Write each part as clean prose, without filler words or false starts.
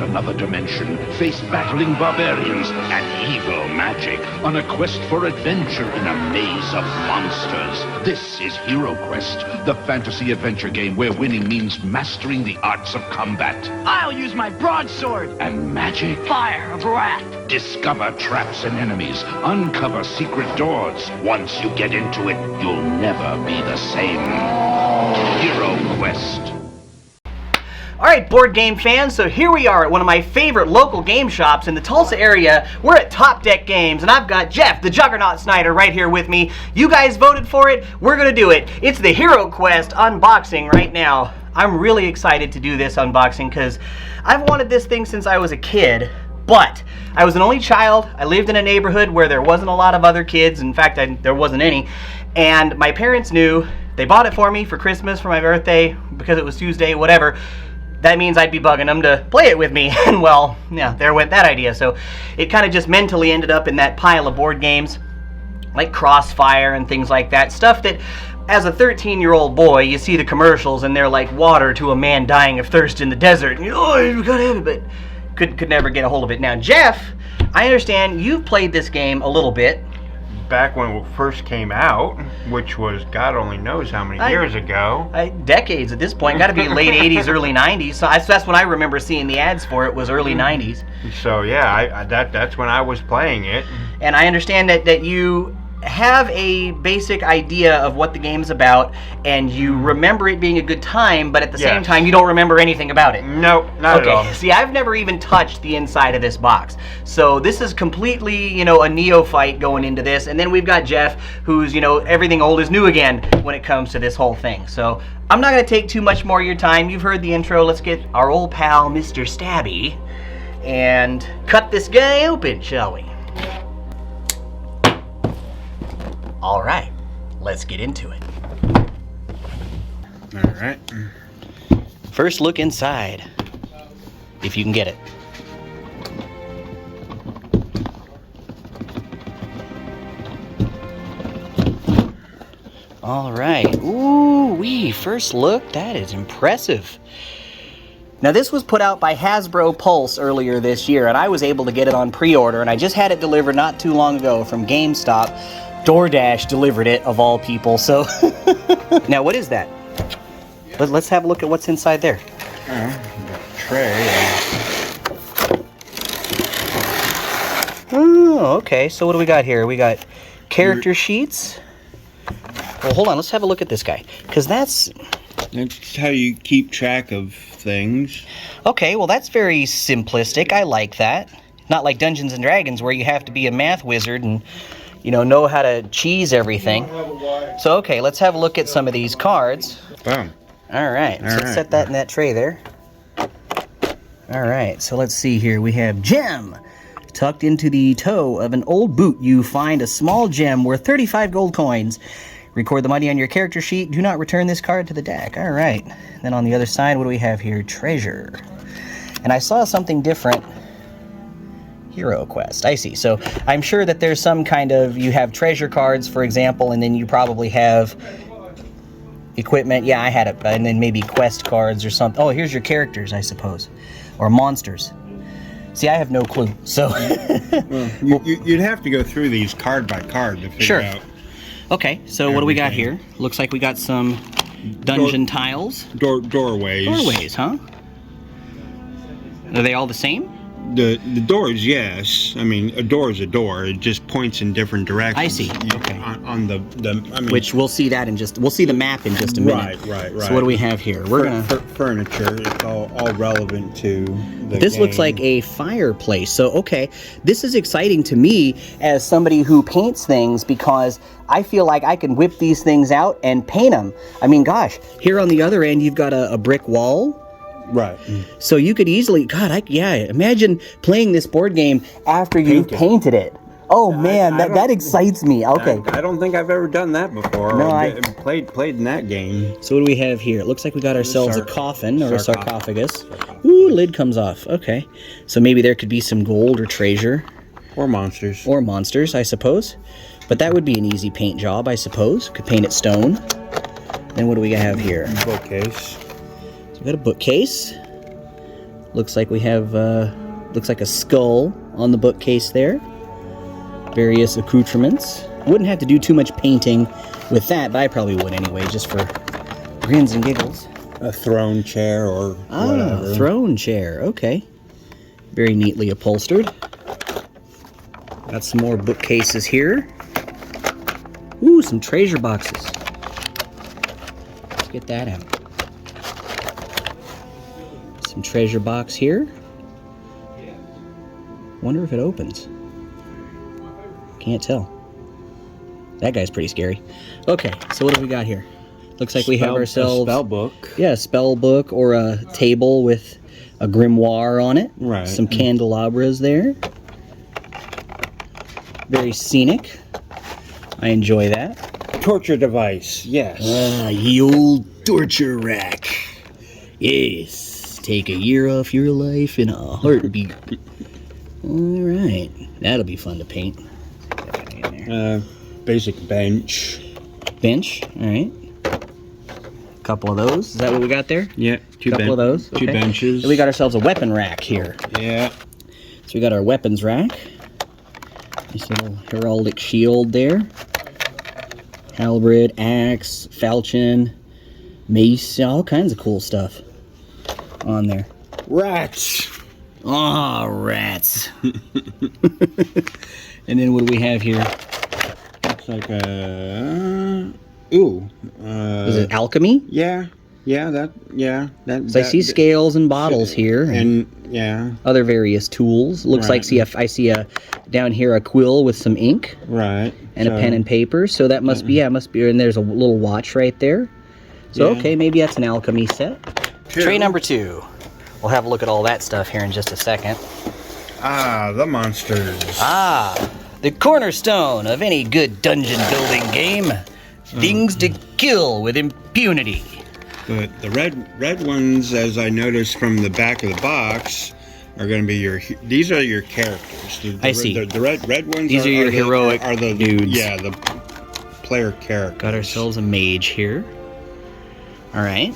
another dimension, face battling barbarians and evil magic on a quest for adventure in a maze of monsters. This is HeroQuest, the fantasy adventure game where winning means mastering the arts of combat. I'll use my broadsword And magic. fire of wrath. Discover traps and enemies. Uncover secret doors. Once you get into it, you'll never be the same. HeroQuest. Alright, board game fans, so here we are at one of my favorite local game shops in the Tulsa area. We're at Top Deck Games, and I've got Jeff, the Juggernaut Snyder, right here with me. You guys voted for it, we're gonna do it. It's the HeroQuest unboxing right now. I'm really excited to do this unboxing because I've wanted this thing since I was a kid. But I was an only child. I lived in a neighborhood where there wasn't a lot of other kids. In fact, there wasn't any. And my parents knew. They bought it for me for Christmas, for my birthday, because it was Tuesday, whatever. That means I'd be bugging them to play it with me. And well, yeah, there went that idea. So it kind of just mentally ended up in that pile of board games, like Crossfire and things like that. Stuff that, as a 13-year-old boy, you see the commercials and they're like water to a man dying of thirst in the desert. And you gotta have it, but could never get a hold of it. Now, Jeff, I understand you've played this game a little bit. Back when it first came out, which was God only knows how many years ago. Decades at this point. Got to be late 80s, early 90s. So that's when I remember seeing the ads for it, was early 90s. So yeah, that's when I was playing it. And I understand that you have a basic idea of what the game's about, and you remember it being a good time, but at the same time, you don't remember anything about it. Nope, not at all. See, I've never even touched the inside of this box. So this is completely, a neophyte going into this. And then we've got Jeff, who's, everything old is new again when it comes to this whole thing. So I'm not going to take too much more of your time. You've heard the intro. Let's get our old pal, Mr. Stabby, and cut this guy open, shall we? All right, let's get into it. All right. First look inside, if you can get it. All right, ooh-wee, first look, that is impressive. Now this was put out by Hasbro Pulse earlier this year, and I was able to get it on pre-order, and I just had it delivered not too long ago from GameStop. DoorDash delivered it, of all people, so... Now, what is that? Let's have a look at what's inside there. Tray. Oh, okay, so what do we got here? We got character sheets. Well, hold on, let's have a look at this guy, because that's how you keep track of things. Okay, well, that's very simplistic. I like that. Not like Dungeons and Dragons, where you have to be a math wizard and... know how to cheese everything. So, okay, let's have a look at some of these cards. Boom. All right, so let's set that in that tray there. All right, so let's see here. We have gem. Tucked into the toe of an old boot, you find a small gem worth 35 gold coins. Record the money on your character sheet. Do not return this card to the deck. All right. Then on the other side, what do we have here? Treasure. And I saw something different. HeroQuest, I see. So I'm sure that there's some kind of, you have treasure cards, for example, and then you probably have equipment. Yeah, I had it, and then maybe quest cards or something. Oh, here's your characters, I suppose, or monsters. See, I have no clue. So you'd have to go through these card by card to figure out. Okay, so what do we got here? Looks like we got some dungeon tiles. Doorways. Doorways, huh? Are they all the same? The doors, yes. I mean, a door is a door. It just points in different directions. I see. Okay. On the I mean, which we'll see that in just, we'll see the map in just a minute. Right. So what do we have here? We're gonna furniture. It's all relevant to the This game. looks like a fireplace. So okay, this is exciting to me as somebody who paints things, because I feel like I can whip these things out and paint them. I mean, gosh, here on the other end you've got a brick wall. Right. So you could easily, imagine playing this board game after you've painted it. Oh man, that excites me. Okay. I don't think I've ever done that before. No, I played in that game. So what do we have here? It looks like we got ourselves a coffin or a sarcophagus. Ooh, lid comes off. Okay. So maybe there could be some gold or treasure. Or monsters. Or monsters, I suppose. But that would be an easy paint job, I suppose. Could paint it stone. Then what do we have here? Bookcase. So we got a bookcase. Looks like we have, looks like a skull on the bookcase there. Various accoutrements. Wouldn't have to do too much painting with that, but I probably would anyway, just for grins and giggles. A throne chair or whatever. Ah, throne chair. Okay. Very neatly upholstered. Got some more bookcases here. Ooh, some treasure boxes. Let's get that out. Some treasure box here. Wonder if it opens. Can't tell. That guy's pretty scary. Okay, so what do we got here? Looks like we have ourselves a spell book. Yeah, a spell book or a table with a grimoire on it. Right. Some candelabras there. Very scenic. I enjoy that. Torture device, yes. Ah, ye old torture rack. Yes. Take a year off your life in a heartbeat. Alright. That'll be fun to paint. Basic bench. Bench. Alright. Couple of those. Is that what we got there? Yeah, Couple of those. Two benches. Then we got ourselves a weapon rack here. Yeah. So we got our weapons rack. Nice little heraldic shield there. Halberd, axe, falchion, mace, all kinds of cool stuff on there. Rats. Ah, rats. And then what do we have here? Looks like a... ooh. Is it alchemy? Yeah. Yeah, that... So I see scales and bottles here. And, yeah. Other various tools. Looks like I see a down here a quill with some ink. Right. And a pen and paper. So that must be, and there's a little watch right there. So, Yeah. okay, maybe that's an alchemy set. True. Tray number 2. We'll have a look at all that stuff here in just a second. Ah, the monsters. Ah, the cornerstone of any good dungeon building game. Things to kill with impunity. But the red ones, as I noticed from the back of the box, are going to be these are your characters. I see. The red ones These are your heroic dudes. Yeah, the player characters. Got ourselves a mage here. All right.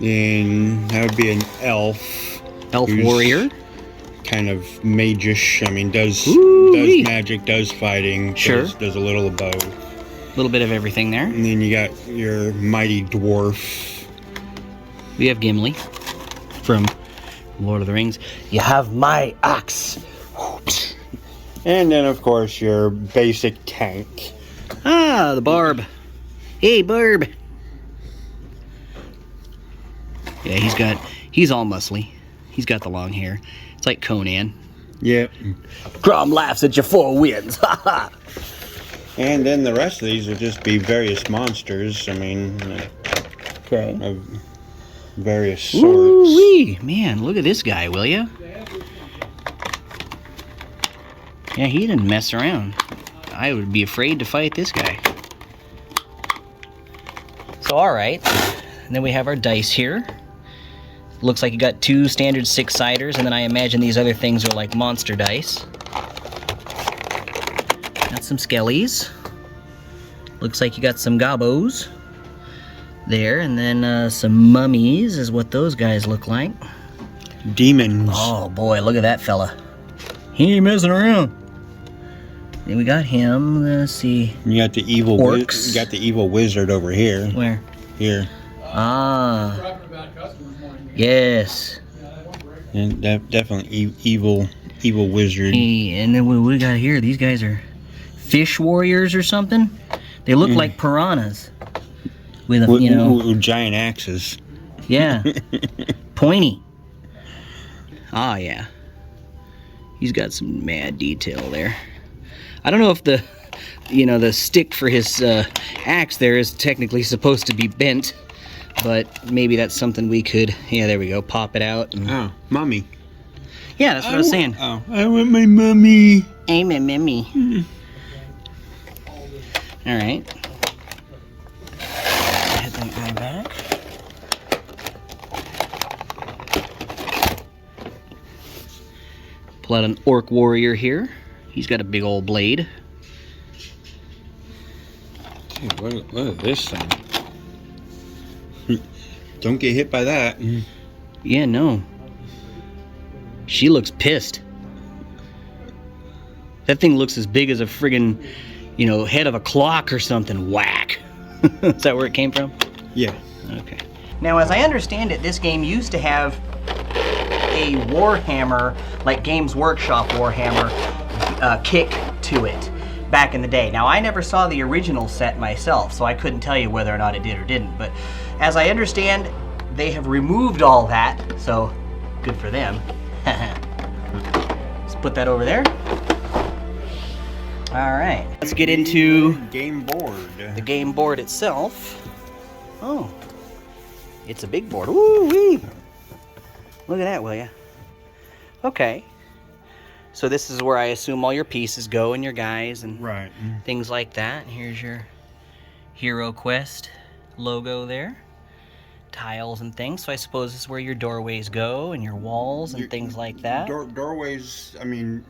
And that would be an elf. Elf who's warrior. Kind of magish. I mean, does Ooh-wee. magic, does fighting. Sure. Does a little of both. A little bit of everything there. And then you got your mighty dwarf. We have Gimli from Lord of the Rings. You have my axe. And then, of course, your basic tank. Ah, the Barb. Hey, Barb. Yeah, he's all muscly. He's got the long hair. It's like Conan. Yep. Grom laughs at your 4 wins. Ha ha. And then the rest of these will just be various monsters. I mean, Okay. of various sorts. Ooh-wee. Man, look at this guy, will ya? Yeah, he didn't mess around. I would be afraid to fight this guy. So, alright. And then we have our dice here. Looks like you got 2 standard 6-siders, and then I imagine these other things are like monster dice. Got some skellies. Looks like you got some gobos there, and then some mummies is what those guys look like. Demons. Oh boy, look at that fella. He ain't messing around. Then we got him. Let's see. You got the evil Orcs. You got the evil wizard over here. Where? Here. Ah. Yes. And definitely evil wizard. Hey, and then what we got here, these guys are fish warriors or something. They look like piranhas. With a, with giant axes. Yeah. Pointy. Ah, yeah. He's got some mad detail there. I don't know if the stick for his axe there is technically supposed to be bent, but maybe that's something we could, yeah, there we go, pop it out. And, Oh, mummy. yeah, that's what I was saying. Oh, I want my mummy. I'm a mummy. All right. Head that guy back. Pull out an orc warrior here. He's got a big old blade. Dude, look at this thing. Don't get hit by that. Yeah, no. She looks pissed. That thing looks as big as a friggin', you know, head of a clock or something. Whack. Is that where it came from? Yeah. Okay. Now, as I understand it, this game used to have a Warhammer, like Games Workshop Warhammer, kick to it back in the day. Now, I never saw the original set myself, so I couldn't tell you whether or not it did or didn't. But as I understand, they have removed all that, so good for them. Let's put that over there. All right, let's get into game board. the game board itself. Oh, it's a big board. Woo-wee! Look at that, will ya? Okay. So this is where I assume all your pieces go and your guys and Right. things like that. Here's your HeroQuest logo there. Tiles and things. So I suppose this is where your doorways go and your walls and things like that. Doorways, I mean,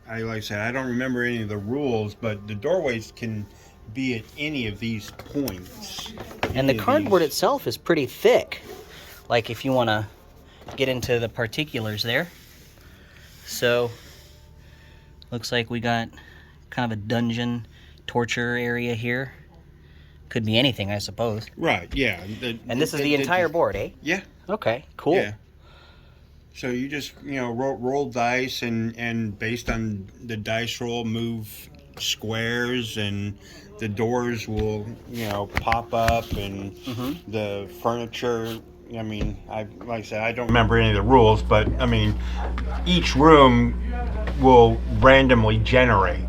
like I said, I don't remember any of the rules, but the doorways can be at any of these points. And the cardboard itself is pretty thick. Like if you want to get into the particulars there. So, looks like we got kind of a dungeon torture area here. Could be anything, I suppose. Right, yeah. And this is the entire board, eh? Yeah. Okay, cool. Yeah. So you just, you know, roll dice and based on the dice roll, move squares, and the doors will, you know, pop up, and the furniture. I mean, like I said, I don't remember any of the rules, but I mean, each room will randomly generate.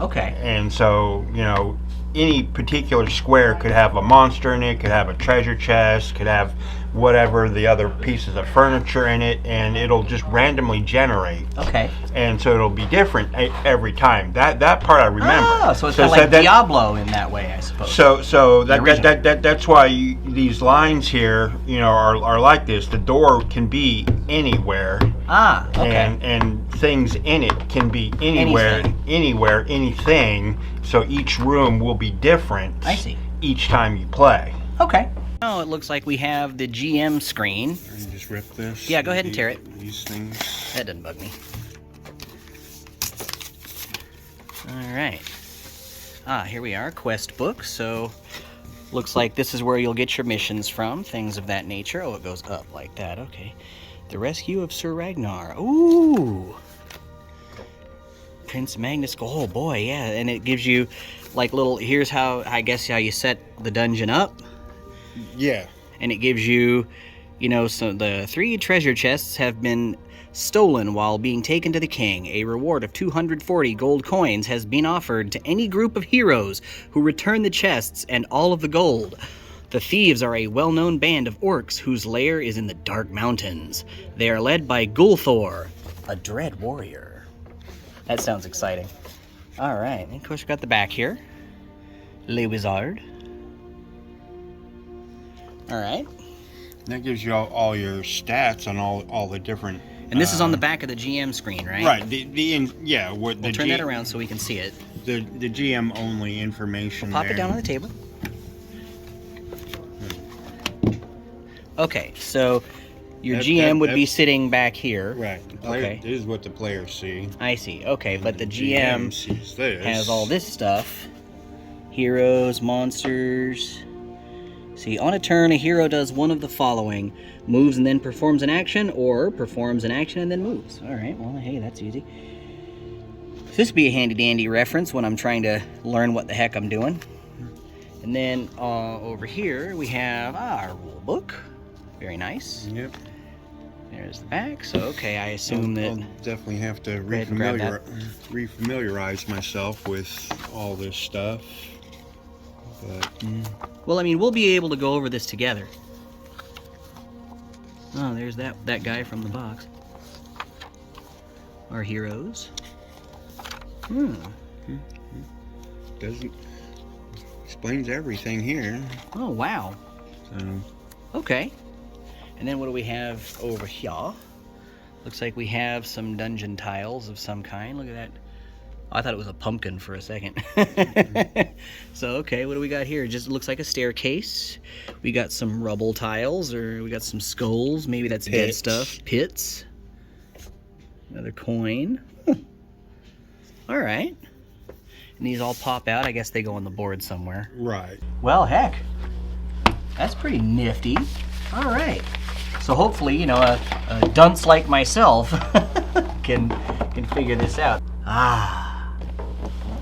Okay. And so, you know, any particular square could have a monster in it, could have a treasure chest, could have whatever the other pieces of furniture in it, and it'll just randomly generate. Okay. And so it'll be different every time. That part I remember. Oh, so it's kind of like Diablo in that way, I suppose. So that's why these lines here, you know, are like this. The door can be anywhere. Ah, okay. And things in it can be anywhere, anything. So each room will be different. I see. Each time you play. Okay. Oh, it looks like we have the GM screen. You just rip this. Yeah, go ahead and tear it. These things. That doesn't bug me. All right. Ah, here we are, quest book. So, looks like this is where you'll get your missions from, things of that nature. Oh, it goes up like that. Okay. The Rescue of Sir Ragnar. Ooh. Prince Magnus. Oh boy, yeah. And it gives you like little. Here's how I guess how you set the dungeon up. Yeah. And it gives you, you know, so the 3 treasure chests have been stolen while being taken to the king. A reward of 240 gold coins has been offered to any group of heroes who return the chests and all of the gold. The thieves are a well-known band of orcs whose lair is in the Dark Mountains. They are led by Gulthor, a dread warrior. That sounds exciting. All right, and of course we've got the back here. Le Wizard. All right. That gives you all your stats on all the different. And this is on the back of the GM screen, right? Right. We'll turn that around so we can see it. The GM only information. We'll pop it down on the table. Okay, so your GM would be sitting back here. Right. Okay. This is what the players see. I see. Okay, but the GM sees this. has all this stuff. Heroes, monsters. See, on a turn, a hero does one of the following. Moves and then performs an action, or performs an action and then moves. Alright, well, hey, that's easy. This would be a handy-dandy reference when I'm trying to learn what the heck I'm doing. And then over here, we have our rule book. Very nice. Yep. There's the back. So, okay, I assume I'll that... definitely have to refamiliarize myself with all this stuff. But, Well, I mean, we'll be able to go over this together. Oh, there's that guy from the box. Our heroes. doesn't explains everything here. Oh, wow. So, Okay. And then what do we have over here? Looks like we have some dungeon tiles of some kind. Look at that. I thought it was a pumpkin for a second. So, okay, what do we got here? It just looks like a staircase. We got some rubble tiles, or we got some skulls. Maybe that's dead stuff. Pits. Another coin. All right. And these all pop out. I guess they go on the board somewhere. Right. Well, heck, that's pretty nifty. All right. So hopefully, you know, a dunce like myself can figure this out. Ah,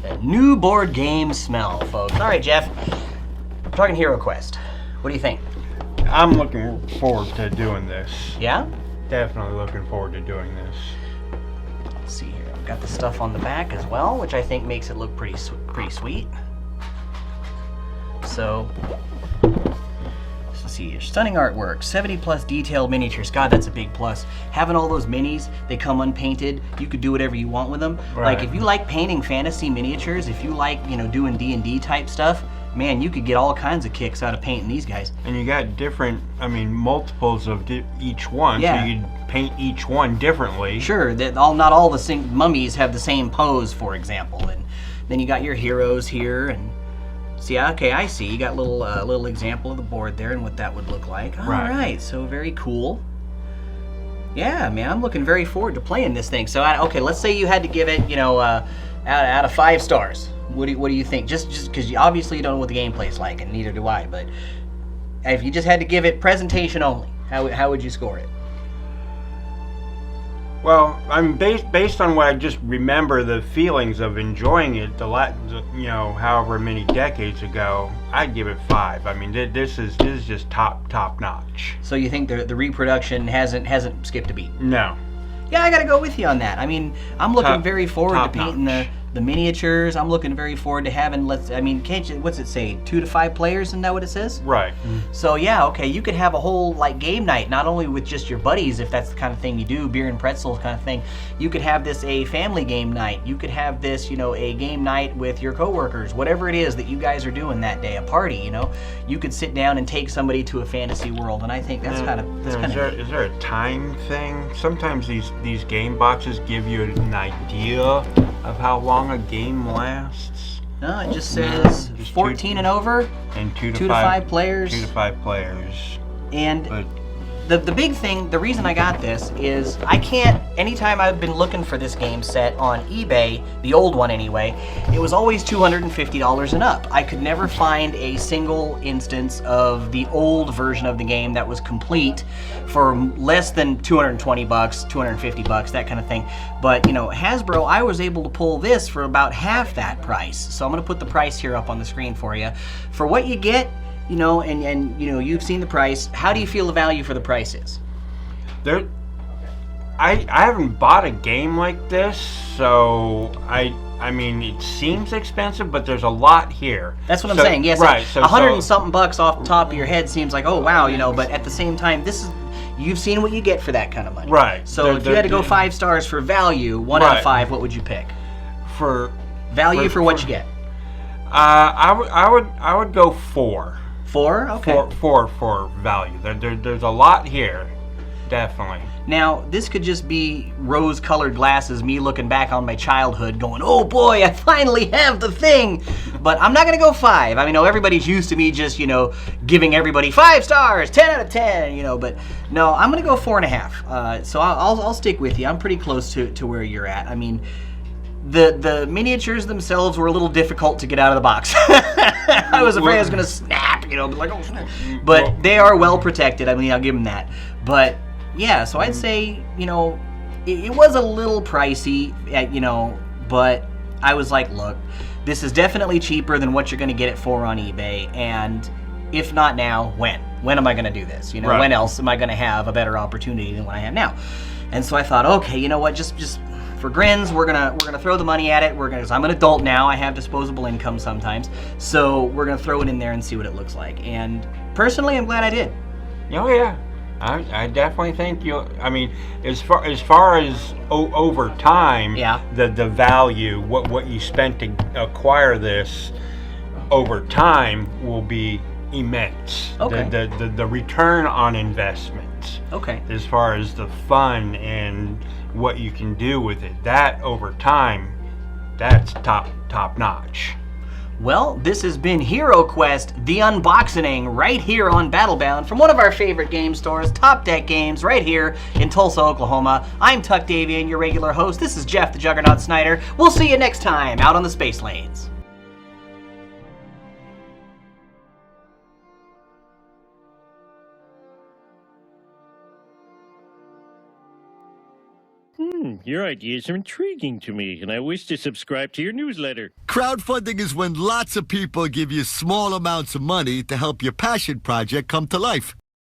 that new board game smell, folks. All right, Jeff. I'm talking HeroQuest. What do you think? I'm looking forward to doing this. Yeah? Definitely looking forward to doing this. Let's see here. I've got the stuff on the back as well, which I think makes it look pretty sweet. So, let's see here. Stunning artwork, 70 plus detailed miniatures. God, that's a big plus. Having all those minis, they come unpainted. You could do whatever you want with them. Right. Like if you like painting fantasy miniatures, if you like, you know, doing D&D type stuff, man, you could get all kinds of kicks out of painting these guys. And you got different, I mean, multiples of each one, Yeah. so you'd paint each one differently. Sure, that not all the mummies have the same pose, for example. And then you got your heroes here, and see, okay, I see. You got a little example of the board there and what that would look like. All right, so very cool. Yeah, man, I'm looking very forward to playing this thing. So, okay, let's say you had to give it, you know, out of 5 stars. What do you think? Just because obviously you don't know what the gameplay's like, and neither do I. But if you just had to give it presentation only, how would you score it? Well, I'm based on what I just remember the feelings of enjoying it. You know, however many decades ago, I'd give it 5. I mean, this is just top notch. So you think the reproduction hasn't skipped a beat? No. Yeah, I gotta go with you on that. I mean, I'm looking very forward to painting notch. the miniatures. I'm looking very forward to having, what's it say, 2 to 5 players? Isn't that what it says? Right. So yeah, okay, you could have a whole like game night, not only with just your buddies, if that's the kind of thing you do, beer and pretzels kind of thing. You could have this a family game night. You could have this, you know, a game night with your coworkers, whatever it is that you guys are doing that day, a party, you know. You could sit down and take somebody to a fantasy world, and I think that's kind of Is there a time thing? Sometimes these game boxes give you an idea of how long a game lasts. No, it just says just 14 and over, and 2 to 5 players. 2 to 5 players. And But the big thing, the reason I got this is I can't, anytime I've been looking for this game set on eBay, the old one anyway, it was always $250 and up. I could never find a single instance of the old version of the game that was complete for less than 220 bucks, 250 bucks, that kind of thing. But, you know, Hasbro, I was able to pull this for about half that price. So I'm going to put the price here up on the screen for you. For what you get, you know, and you know, you've seen the price. How do you feel the value for the price is? I haven't bought a game like this, so I mean, it seems expensive, but there's a lot here. That's what I'm saying. Yes, right. So 100 and something bucks off the top of your head seems like, oh wow, you know, but at the same time, you've seen what you get for that kind of money. Right. So if you had to go 5 stars for value, 1 out of 5, what would you pick? For value for what you get. I would go 4. 4? Okay. 4 for value. There's a lot here, definitely. Now, this could just be rose-colored glasses, me looking back on my childhood going, oh boy, I finally have the thing! But I'm not going to go 5. I mean, everybody's used to me just, you know, giving everybody 5 stars, 10 out of 10, you know, but no, I'm going to go 4.5. So I'll stick with you. I'm pretty close to where you're at. I mean, the miniatures themselves were a little difficult to get out of the box. I was afraid I was going to snap, you know, like, oh, snap. But they are well protected. I mean, I'll give them that. But yeah, so I'd say, you know, it was a little pricey, you know, but I was like, look, this is definitely cheaper than what you're going to get it for on eBay, and if not now, when? When am I going to do this? You know, Right. When else am I going to have a better opportunity than what I have now? And so I thought, okay, you know what, just for grins, we're gonna throw the money at it. Cause I'm an adult now. I have disposable income sometimes, so we're gonna throw it in there and see what it looks like. And personally, I'm glad I did. Oh yeah, I definitely think I mean, as far as over time, Yeah. the value, what you spent to acquire this over time will be immense. Okay. The return on investment. Okay. As far as the fun and what you can do with it, that over time, that's top notch. Well, this has been HeroQuest, the Unboxening, right here on Battlebound from one of our favorite game stores, Top Deck Games, right here in Tulsa, Oklahoma. I'm Tuck Davian, your regular host. This is Jeff the Juggernaut Snyder. We'll see you next time out on the Space Lanes. Your ideas are intriguing to me, and I wish to subscribe to your newsletter. Crowdfunding is when lots of people give you small amounts of money to help your passion project come to life.